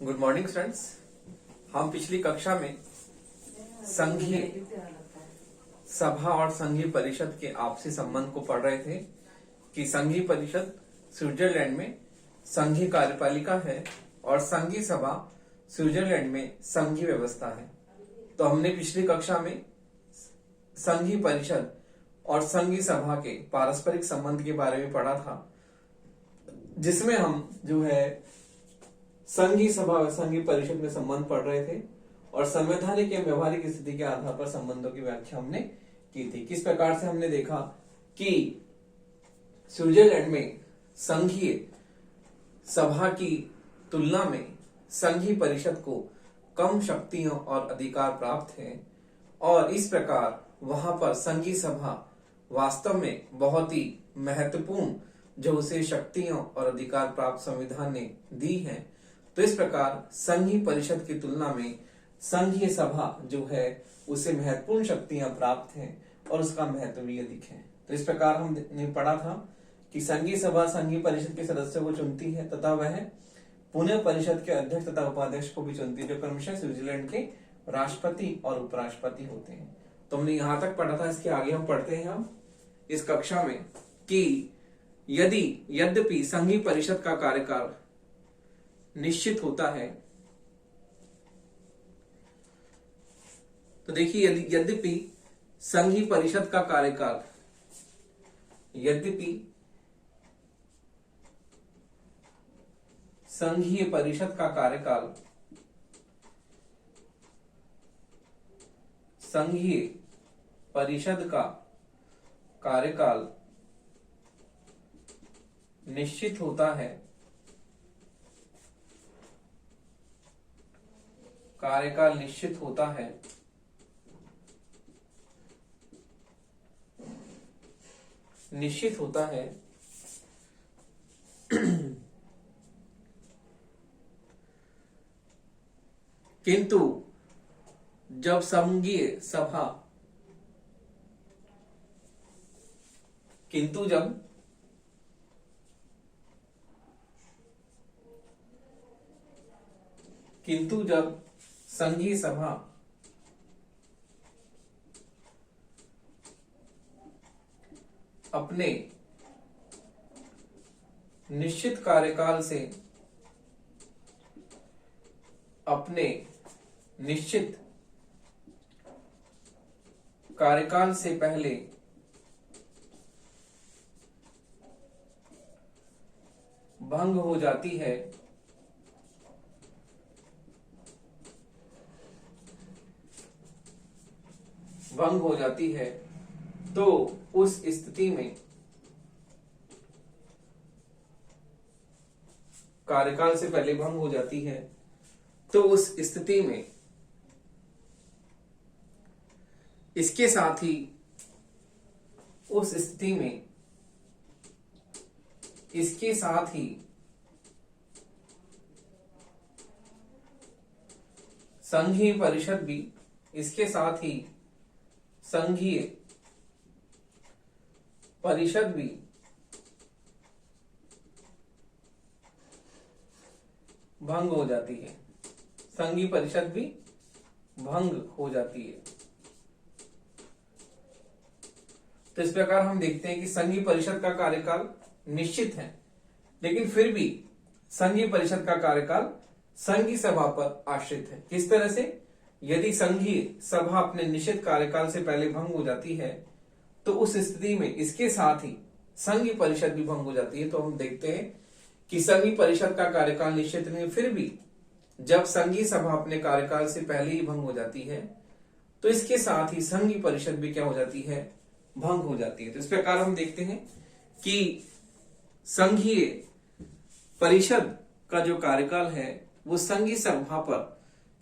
Good morning students. हम पिछली कक्षा में संघीय सभा और संघीय परिषद के आपसी संबंध को पढ़ रहे थे कि संघीय परिषद स्विट्जरलैंड में संघीय कार्यपालिका है और संघीय सभा स्विट्जरलैंड में संघीय व्यवस्था है। तो हमने पिछली कक्षा में संघीय परिषद और संघीय सभा के पारस्परिक संबंध के बारे में पढ़ा था, जिसमें हम जो है संघीय सभा और संघीय परिषद में संबंध पढ़ रहे थे और संवैधानिक या व्यवहारिक स्थिति के आधार पर संबंधों की व्याख्या हमने की थी। किस प्रकार से हमने देखा कि स्विट्जरलैंड में संघीय सभा की तुलना में संघीय परिषद को कम शक्तियां और अधिकार प्राप्त हैं और इस प्रकार वहां पर संघीय सभा वास्तव में बहुत ही महत्वपूर्ण जो उसे शक्तियों और अधिकार प्राप्त संविधान ने दी है। तो इस प्रकार संघीय परिषद की तुलना में संघीय सभा जो है उसे महत्वपूर्ण शक्तियां प्राप्त हैं और उसका महत्व भी अधिक है। तो इस प्रकार हमने पढ़ा था कि संघीय सभा संघीय परिषद के सदस्यों को चुनती है तथा वह पुनः परिषद के अध्यक्ष तथा उपाध्यक्ष को भी चुनती है, जो क्रमशः स्विट्जरलैंड के राष्ट्रपति और उपराष्ट्रपति होते हैं। तो हमने यहां तक पढ़ा था। इसके आगे हम पढ़ते हैं हम इस कक्षा में कि यद्यपि संघीय परिषद का कार्यकाल निश्चित होता है, तो देखिए यद्यपि संघीय परिषद का कार्यकाल संघीय परिषद का कार्यकाल संघीय परिषद का कार्यकाल निश्चित होता है, कार्यकाल निश्चित होता है, निश्चित होता है किंतु जब संघीय सभा जब संघीय सभा अपने निश्चित कार्यकाल से पहले भंग हो जाती है, तो उस स्थिति में कार्यकाल से पहले भंग हो जाती है तो उस स्थिति में इसके साथ ही संघीय परिषद भी भंग हो जाती है, संघीय परिषद भी भंग हो जाती है। तो इस प्रकार हम देखते हैं कि संघीय परिषद का कार्यकाल निश्चित है, लेकिन फिर भी संघीय परिषद का कार्यकाल संघीय सभा पर आश्रित है। किस तरह से? यदि संघीय सभा अपने निश्चित कार्यकाल से पहले भंग हो जाती है तो उस स्थिति में इसके साथ ही संघीय परिषद भी भंग हो जाती है। तो हम देखते हैं कि संघीय परिषद का कार्यकाल निश्चित नहीं, फिर भी जब संघीय सभा अपने कार्यकाल से पहले ही भंग हो जाती है तो इसके साथ ही संघीय परिषद भी क्या हो जाती है? भंग हो जाती है। तो इस प्रकार हम देखते हैं कि संघीय परिषद का जो कार्यकाल है वो संघीय सभा पर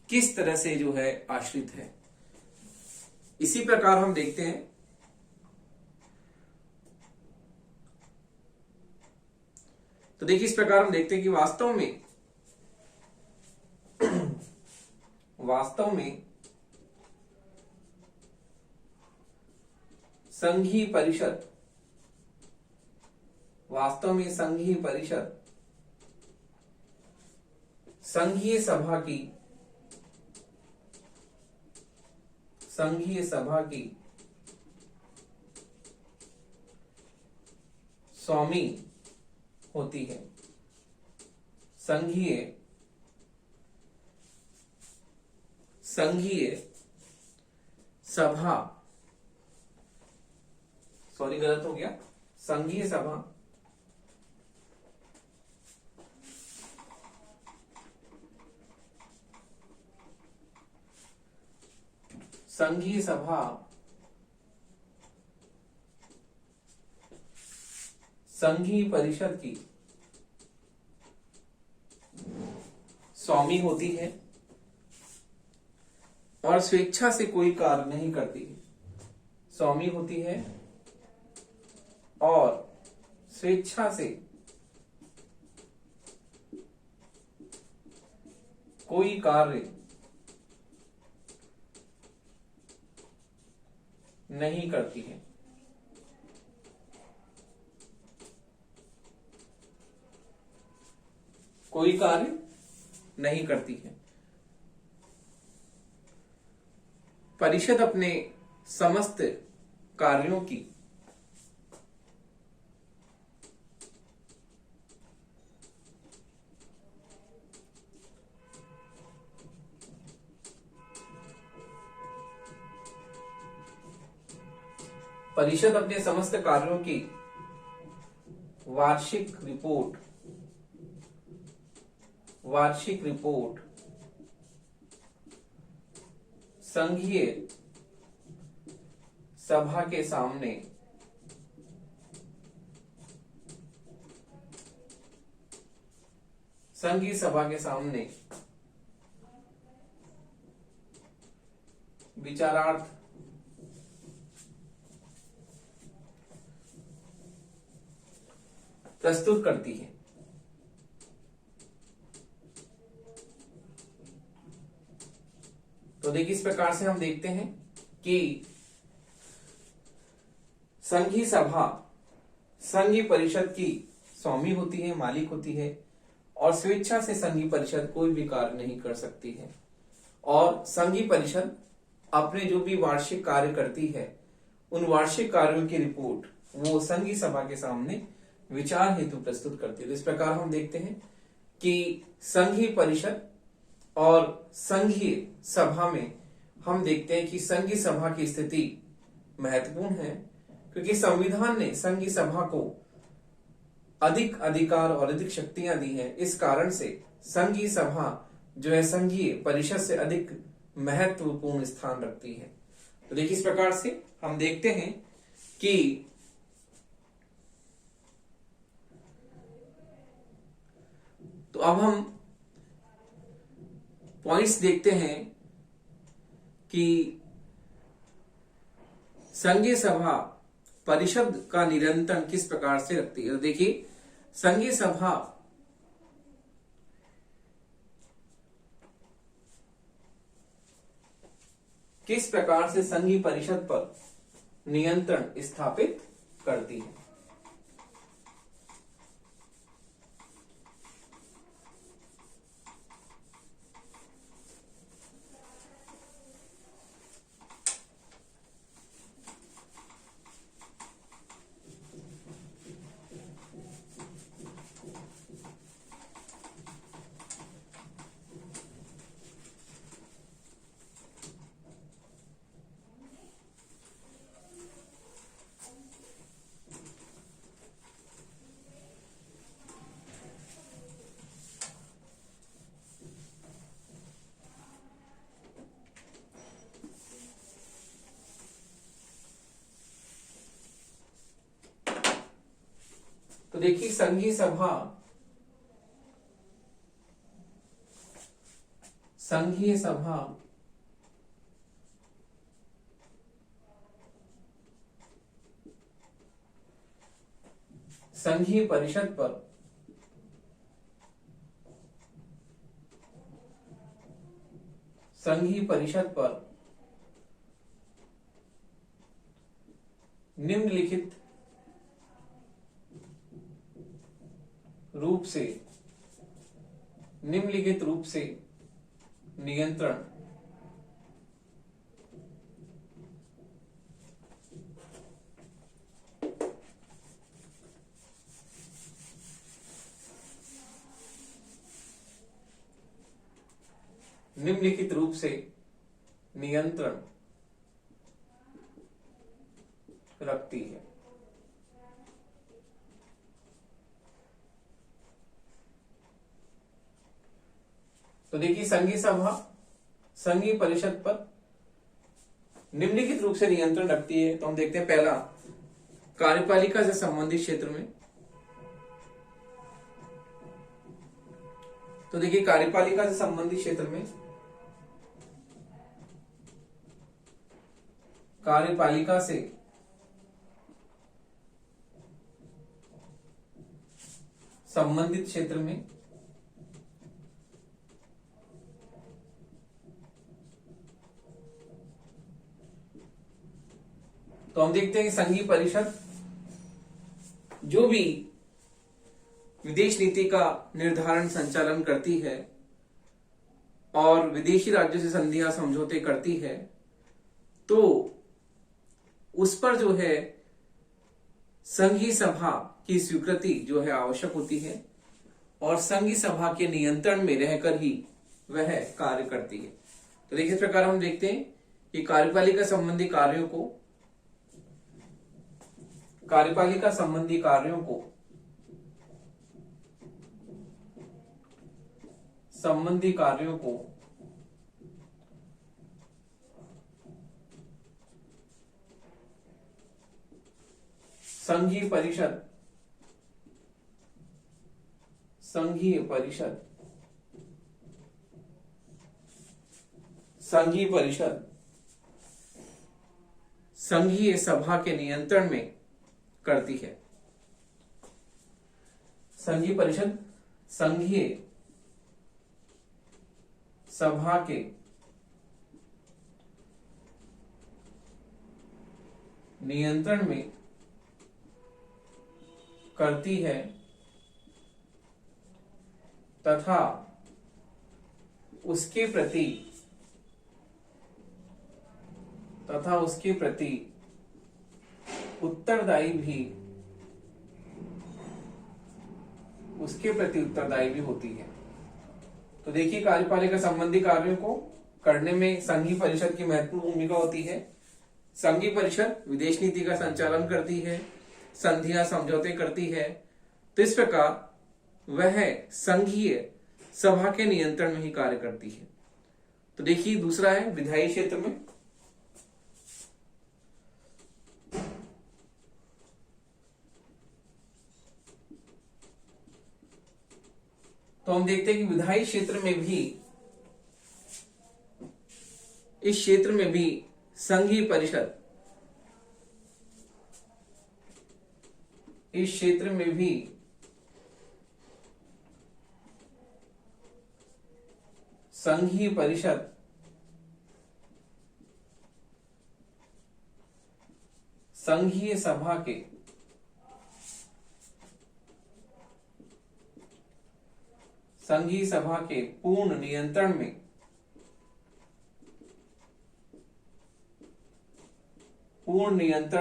किस तरह से जो है आश्रित है। इसी प्रकार हम देखते हैं तो देखिए इस प्रकार हम देखते हैं कि वास्तव में संघीय परिषद वास्तव में संघीय परिषद संघीय सभा की स्वामी होती है। संघीय सभा, सॉरी गलत हो गया, संघीय सभा संघीय परिषद की स्वामी होती है और स्वेच्छा से कोई कार्य नहीं करती है। स्वामी होती है और स्वेच्छा से कोई कार्य नहीं करती है। कोई कार्य नहीं करती है। परिषद अपने समस्त कार्यों की वार्षिक रिपोर्ट संघीय सभा के सामने विचारार्थ प्रस्तुत करती है। तो देखिए, इस प्रकार से हम देखते हैं कि संघीय सभा संघीय परिषद की स्वामी होती है, मालिक होती है और स्वेच्छा से संघीय परिषद कोई भी कार्य नहीं कर सकती है। और संघीय परिषद अपने जो भी वार्षिक कार्य करती है, उन वार्षिक कार्यों की रिपोर्ट वो संघीय सभा के सामने विचार हेतु प्रस्तुत करती है। तो इस प्रकार हम देखते हैं कि संघीय परिषद और संघीय सभा में हम देखते हैं कि संघीय सभा की स्थिति महत्वपूर्ण है, क्योंकि संविधान ने संघीय सभा को अधिक अधिकार और अधिक शक्तियां दी हैं। इस कारण से संघीय सभा जो है संघीय परिषद से अधिक महत्वपूर्ण स्थान रखती है। तो देखिए, इस प्रकार से हम देखते हैं कि तो अब हम पॉइंट्स देखते हैं कि संघीय सभा परिषद का नियंत्रण किस प्रकार से रखती है। तो देखिए, संघीय सभा किस प्रकार से संघीय परिषद पर नियंत्रण स्थापित करती है। तो देखिए, संघीय सभा संघीय परिषद पर निम्नलिखित रूप से निम्नलिखित रूप से नियंत्रण निम्नलिखित रूप से नियंत्रण रखती है। तो देखिए, संघीय सभा संघीय परिषद पर निम्नलिखित रूप से नियंत्रण रखती है। तो हम देखते हैं, पहला, कार्यपालिका से संबंधित क्षेत्र में। तो देखिए, कार्यपालिका से संबंधित क्षेत्र में कार्यपालिका से संबंधित क्षेत्र में तो हम देखते हैं कि संघीय परिषद जो भी विदेश नीति का निर्धारण संचालन करती है और विदेशी राज्यों से संधियां समझौते करती है, तो उस पर जो है संघीय सभा की स्वीकृति जो है आवश्यक होती है और संघीय सभा के नियंत्रण में रहकर ही वह कार्य करती है। तो देखिए, इस प्रकार हम देखते हैं कि कार्यपालिका संबंधी कार्यों को संघीय परिषद संघीय सभा के नियंत्रण में करती है। संघीय परिषद संघीय सभा के नियंत्रण में करती है तथा उसके प्रति उत्तरदायी भी होती है। तो देखिए, कार्यपालिका संबंधी कार्यों को करने में संघीय परिषद की महत्वपूर्ण भूमिका होती है। संघीय परिषद विदेश नीति का संचालन करती है, संधियां समझौते करती है। तो इस प्रकार वह संघीय सभा के नियंत्रण में ही कार्य करती है। तो देखिए, दूसरा है विधायी क्षेत्र में। तो हम देखते हैं कि विधायी क्षेत्र में भी, इस क्षेत्र में भी संघीय परिषद संघीय सभा के पूर्ण नियंत्रण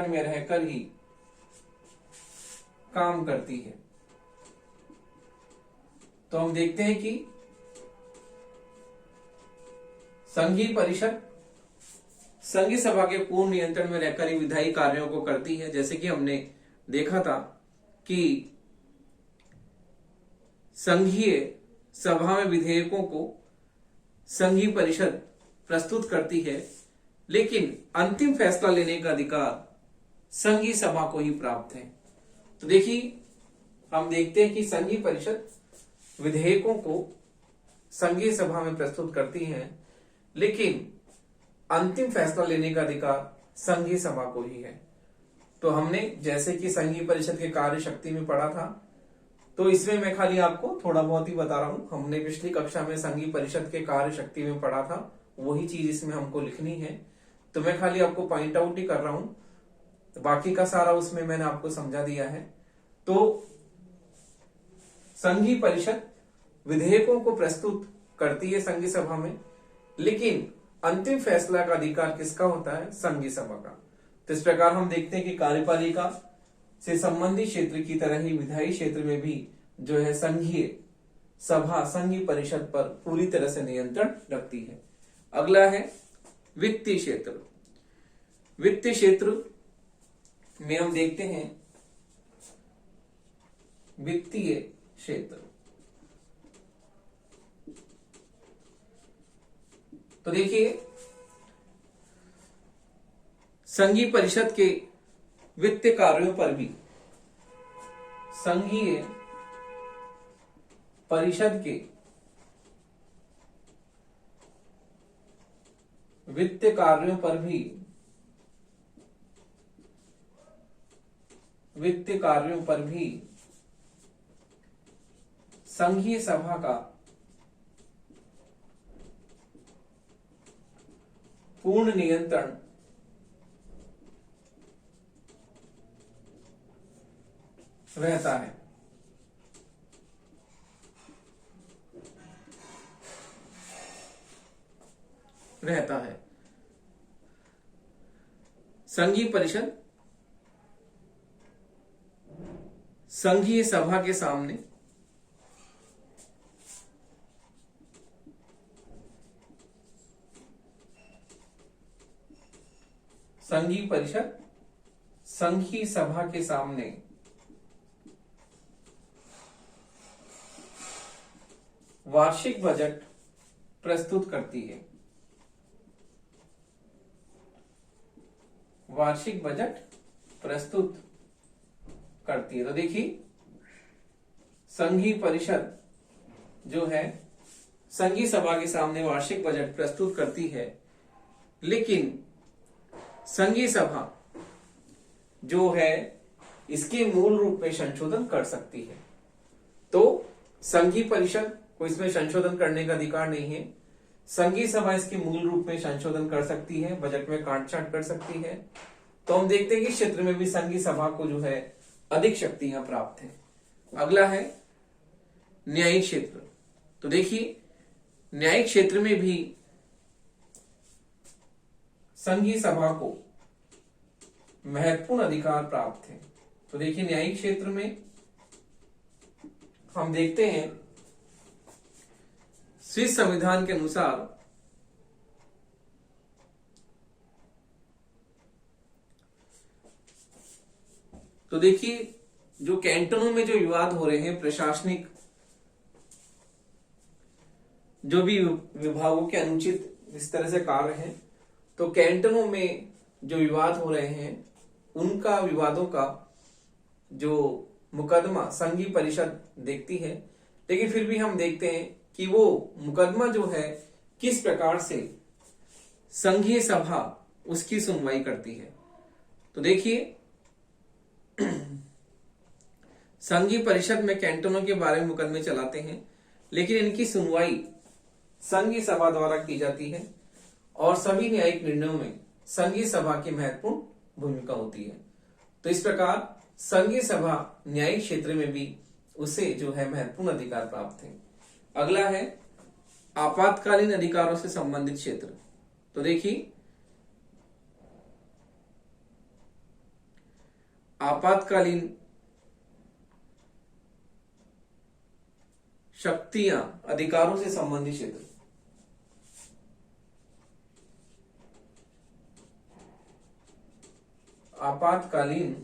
में रहकर ही काम करती है। तो हम देखते हैं कि संघीय परिषद संघीय सभा के पूर्ण नियंत्रण में रहकर ही विधायी कार्यों को करती है। जैसे कि हमने देखा था कि संघीय सभा में विधेयकों को संघीय परिषद प्रस्तुत करती है, लेकिन अंतिम फैसला लेने का अधिकार संघीय सभा को ही प्राप्त है। तो देखिए, हम देखते हैं कि संघीय परिषद विधेयकों को संघीय सभा में प्रस्तुत करती है, लेकिन अंतिम फैसला लेने का अधिकार संघीय सभा को ही है। तो हमने जैसे कि संघीय परिषद के कार्य शक्ति में पढ़ा था, तो इसमें मैं खाली आपको थोड़ा बहुत ही बता रहा हूं। हमने पिछली कक्षा में संघीय परिषद के कार्य शक्ति में पढ़ा था, वही चीज इसमें हमको लिखनी है। तो मैं खाली आपको पॉइंट आउट ही कर रहा हूं, तो बाकी का सारा उसमें मैंने आपको समझा दिया है। तो संघीय परिषद विधेयकों को प्रस्तुत करती है संघीय सभा में, लेकिन अंतिम फैसला का अधिकार किसका होता है? संघीय सभा का। तो इस प्रकार हम देखते हैं कि कार्यपालिका से संबंधित क्षेत्र की तरह ही विधायी क्षेत्र में भी जो है संघीय सभा संघीय परिषद पर पूरी तरह से नियंत्रण रखती है। अगला है वित्तीय क्षेत्र। वित्तीय क्षेत्र में हम देखते हैं वित्तीय क्षेत्र। तो देखिए, संघीय परिषद के वित्तीय कार्यों पर भी संघीय परिषद के वित्तीय कार्यों पर भी संघीय सभा का पूर्ण नियंत्रण रहता है। संघीय परिषद संघीय सभा के सामने संघीय परिषद संघीय सभा के सामने वार्षिक बजट प्रस्तुत करती है। वार्षिक बजट प्रस्तुत करती है। तो देखिए, संघीय परिषद जो है संघीय सभा के सामने वार्षिक बजट प्रस्तुत करती है, लेकिन संघीय सभा जो है इसके मूल रूप में संशोधन कर सकती है। तो संघीय परिषद को इसमें संशोधन करने का अधिकार नहीं है। संघीय सभा इसके मूल रूप में संशोधन कर सकती है, बजट में काटछांट कर सकती है। तो हम देखते हैं कि क्षेत्र में भी संघीय सभा को जो है अधिक शक्तियां प्राप्त है। अगला है न्यायिक क्षेत्र। तो देखिए, न्यायिक क्षेत्र में भी संघीय सभा को महत्वपूर्ण अधिकार प्राप्त है। तो देखिए, न्यायिक क्षेत्र में हम देखते हैं स्विस संविधान के अनुसार तो देखिए, जो कैंटोनों में जो विवाद हो रहे हैं, प्रशासनिक जो भी विभागों के अनुचित इस तरह से कार्य हैं, तो कैंटोनों में जो विवाद हो रहे हैं उनका विवादों का जो मुकदमा संघीय परिषद देखती है। लेकिन फिर भी हम देखते हैं कि वो मुकदमा जो है किस प्रकार से संघीय सभा उसकी सुनवाई करती है। तो देखिए, संघीय परिषद में कैंटोनों के बारे में मुकदमे चलाते हैं, लेकिन इनकी सुनवाई संघीय सभा द्वारा की जाती है और सभी न्यायिक निर्णयों में संघीय सभा की महत्वपूर्ण भूमिका होती है। तो इस प्रकार संघीय सभा न्यायिक क्षेत्र में भी उसे जो है महत्वपूर्ण अधिकार प्राप्त है। अगला है आपातकालीन अधिकारों से संबंधित क्षेत्र। तो देखिए, आपातकालीन शक्तियां अधिकारों से संबंधित क्षेत्र। आपातकालीन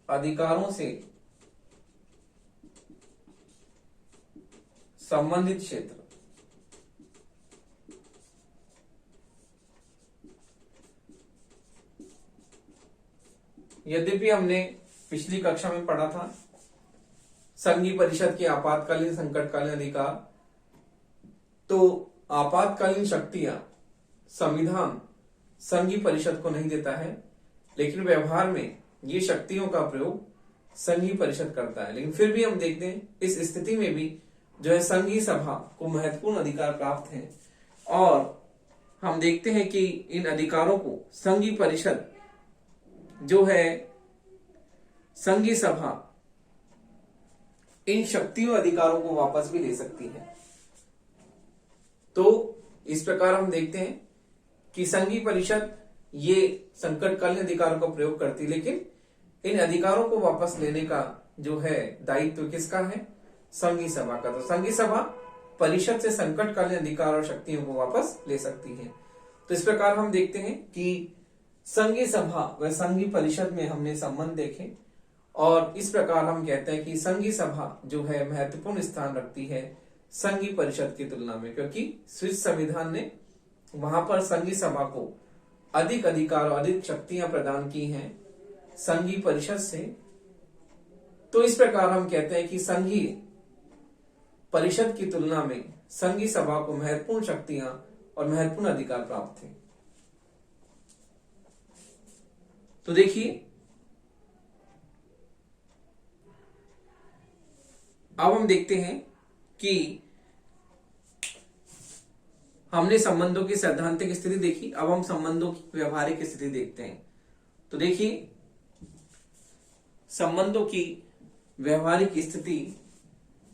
अधिकारों से संबंधित क्षेत्र। यद्यपि हमने पिछली कक्षा में पढ़ा था संघीय परिषद के आपातकालीन संकटकालीन अधिकार, तो आपातकालीन शक्तियां संविधान संघीय परिषद को नहीं देता है, लेकिन व्यवहार में ये शक्तियों का प्रयोग संघीय परिषद करता है। लेकिन फिर भी हम देखते हैं इस स्थिति में भी जो है संघीय सभा को महत्वपूर्ण अधिकार प्राप्त है और हम देखते हैं कि इन अधिकारों को संघीय परिषद जो है संघीय सभा इन शक्तियों अधिकारों को वापस भी ले सकती है। तो इस प्रकार हम देखते हैं कि संघीय परिषद ये संकटकालीन अधिकारों का प्रयोग करती, लेकिन इन अधिकारों को वापस लेने का जो है दायित्व किसका है? संघीय सभा का। तो संघीय सभा परिषद से संकटकालीन अधिकार और शक्तियों को वापस ले सकती है। तो इस प्रकार हम देखते हैं कि संघीय सभा व संघीय परिषद में हमने संबंध देखे, और इस प्रकार हम कहते हैं कि संघीय सभा जो है महत्वपूर्ण स्थान रखती है संघीय परिषद की तुलना में, क्योंकि स्विस संविधान ने वहां पर संघीय सभा को अधिक अधिकार और अधिक शक्तियां प्रदान की हैं संघीय परिषद से। तो इस प्रकार हम कहते हैं कि संघीय परिषद की तुलना में संघीय सभा को महत्वपूर्ण शक्तियां और महत्वपूर्ण अधिकार प्राप्त थे। तो देखिए, अब हम देखते हैं कि हमने संबंधों की सैद्धांतिक स्थिति देखी, अब हम संबंधों की व्यवहारिक स्थिति देखते हैं। तो देखिए, संबंधों की व्यवहारिक स्थिति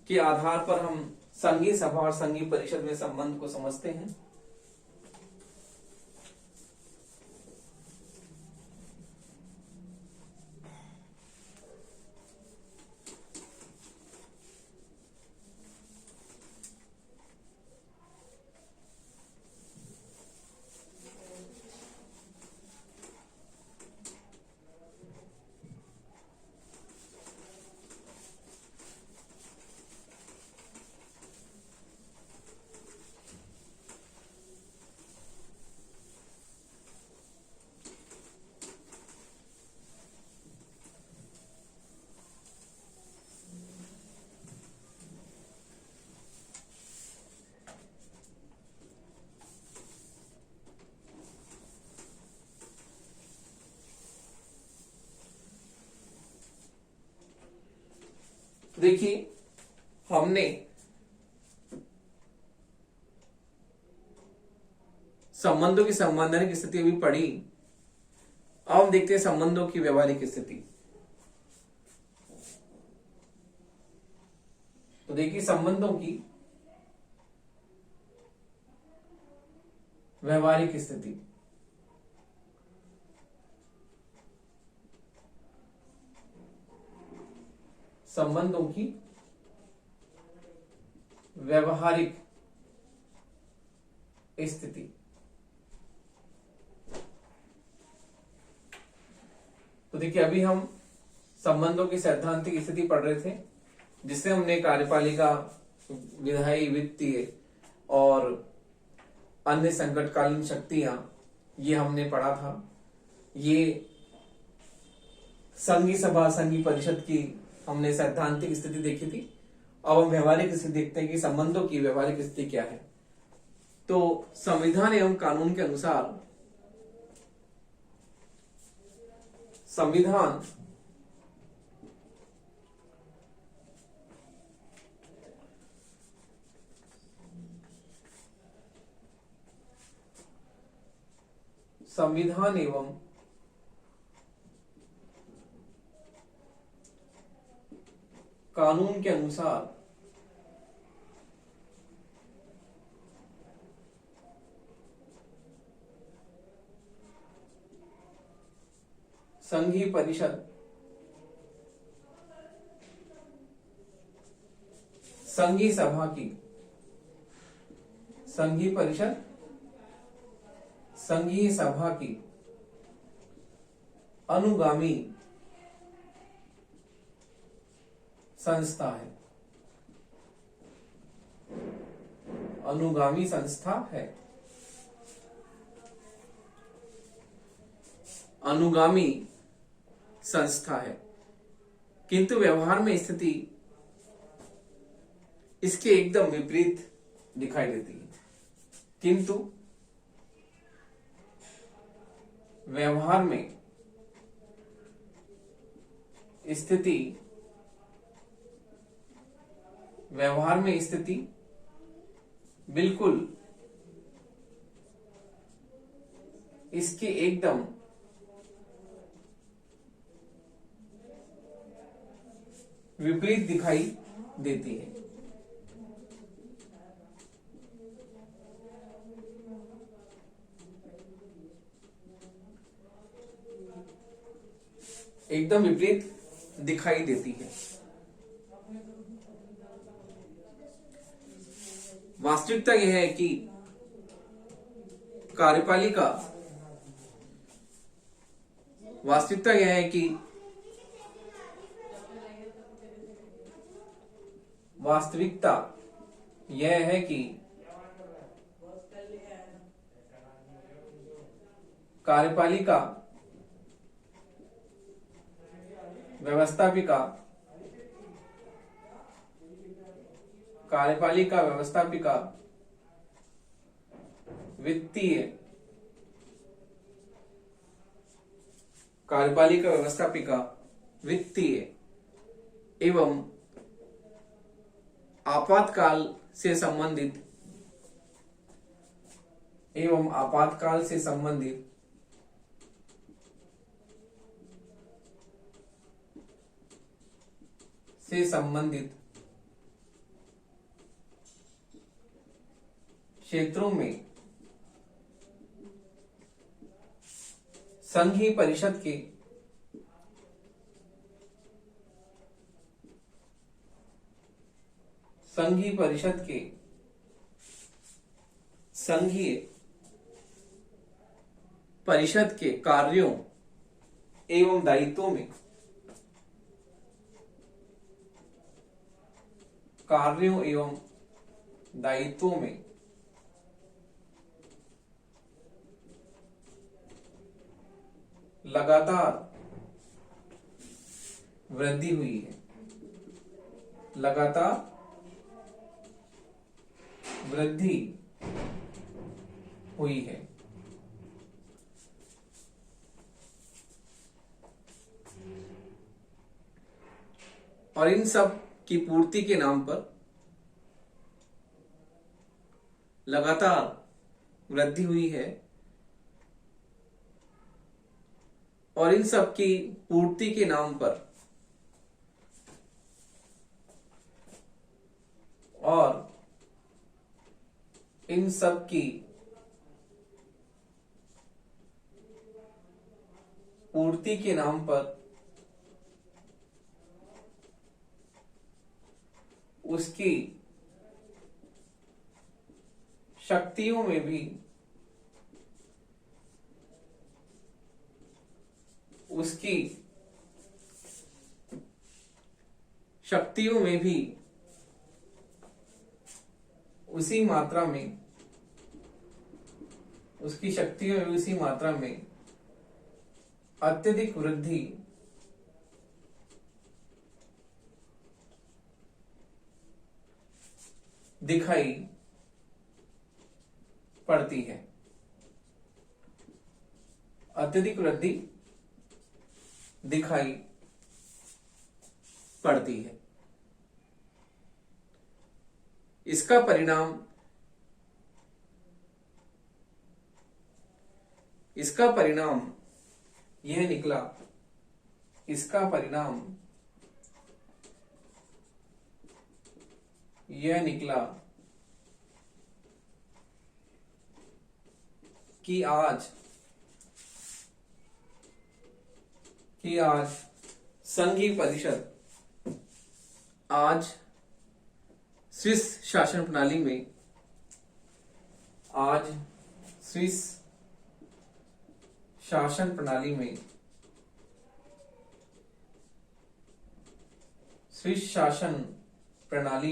के आधार पर हम संघीय सभा और संघीय परिषद में संबंध को समझते हैं। देखिए, हमने संबंधों की संवैधानिक स्थिति भी पढ़ी। अब हम देखते हैं संबंधों की व्यवहारिक स्थिति। तो देखिए, संबंधों की व्यवहारिक स्थिति। संबंधों की व्यवहारिक स्थिति। तो देखिए, अभी हम संबंधों की सैद्धांतिक स्थिति पढ़ रहे थे, जिससे हमने कार्यपालिका, विधायी, वित्तीय और अन्य संकटकालीन शक्तियां, ये हमने पढ़ा था। ये संघीय सभा, संघीय परिषद की हमने सैद्धांतिक स्थिति देखी थी। अब हम व्यवहारिक स्थिति देखते हैं कि संबंधों की व्यवहारिक स्थिति क्या है। तो संविधान एवं कानून के अनुसार संविधान एवं कानून के अनुसार संघीय परिषद संघीय सभा की, संघीय परिषद संघीय सभा की अनुगामी संस्था है। अनुगामी संस्था है। अनुगामी संस्था है, किंतु व्यवहार में स्थिति इसके एकदम विपरीत दिखाई देती है। किंतु व्यवहार में स्थिति बिल्कुल इसके एकदम विपरीत दिखाई देती है। एकदम विपरीत दिखाई देती है। वास्तविकता यह है कि कार्यपालिका वास्तविकता यह है कि वास्तविकता यह है कि कार्यपालिका व्यवस्थापिका वित्तीय कार्यपालिका व्यवस्थापिका वित्तीय एवं आपातकाल से संबंधित क्षेत्रों में संघीय परिषद के कार्यों एवं दायित्वों में लगातार वृद्धि हुई है। और इन सब की पूर्ति के नाम पर लगातार वृद्धि हुई है। और इन सब की पूर्ति के नाम पर उसकी शक्तियों में भी उसी मात्रा में अत्यधिक वृद्धि दिखाई पड़ती है। इसका परिणाम यह निकला कि आज संघीय परिषद स्विस शासन प्रणाली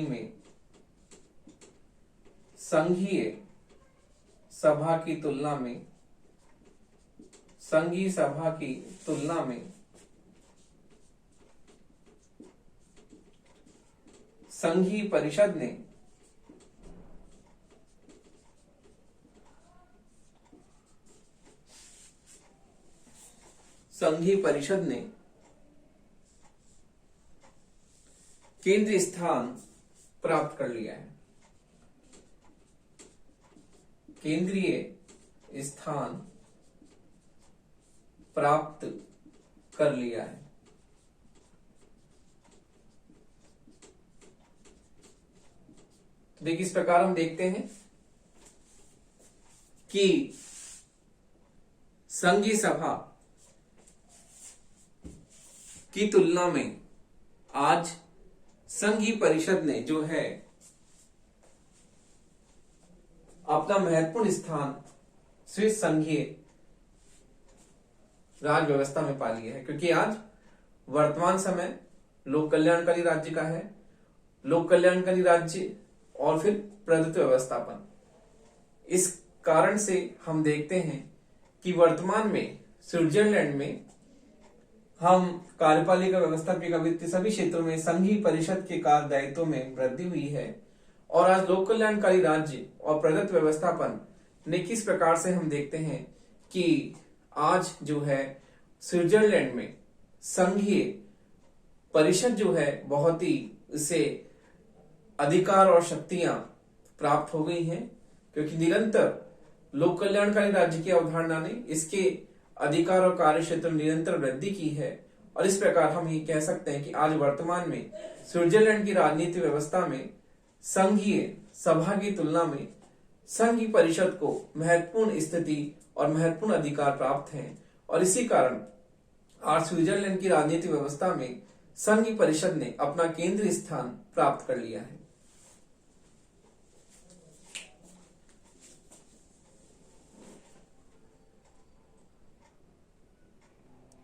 में संघीय सभा की तुलना में संघीय परिषद ने केंद्रीय स्थान प्राप्त कर लिया है। तो देखिए इस प्रकार हम देखते हैं कि संघीय सभा की तुलना में आज संघीय परिषद ने जो है अपना महत्वपूर्ण स्थान स्विस संघीय राज व्यवस्था में पा लिया है, क्योंकि आज वर्तमान समय लोक कल्याणकारी राज्य का है। लोक कल्याणकारी राज्य और फिर प्रभुत्व व्यवस्थापन, इस कारण से हम देखते हैं कि वर्तमान में स्विट्जरलैंड में हम कार्यपालिका, व्यवस्थापिका, वित्त सभी क्षेत्रों में संघीय परिषद के कार्य दायित्वों में वृद्धि हुई है। और आज लोक कल्याणकारी राज्य और प्रदत्त व्यवस्थापन ने किस प्रकार से हम देखते हैं कि आज जो है स्विट्जरलैंड में संघीय परिषद जो है बहुत ही इसे अधिकार और शक्तियां प्राप्त हो गई हैं, क्योंकि निरंतर लोक कल्याणकारी राज्य की अवधारणा ने इसके अधिकार और कार्य क्षेत्र में निरंतर वृद्धि की है। और इस प्रकार हम ये कह सकते हैं कि आज वर्तमान में स्विट्जरलैंड की राजनीति व्यवस्था में संघीय सभा की तुलना में संघीय परिषद को महत्वपूर्ण स्थिति और महत्वपूर्ण अधिकार प्राप्त हैं। और इसी कारण आज स्विट्जरलैंड की राजनीति व्यवस्था में संघीय परिषद ने अपना केंद्रीय स्थान प्राप्त कर लिया है।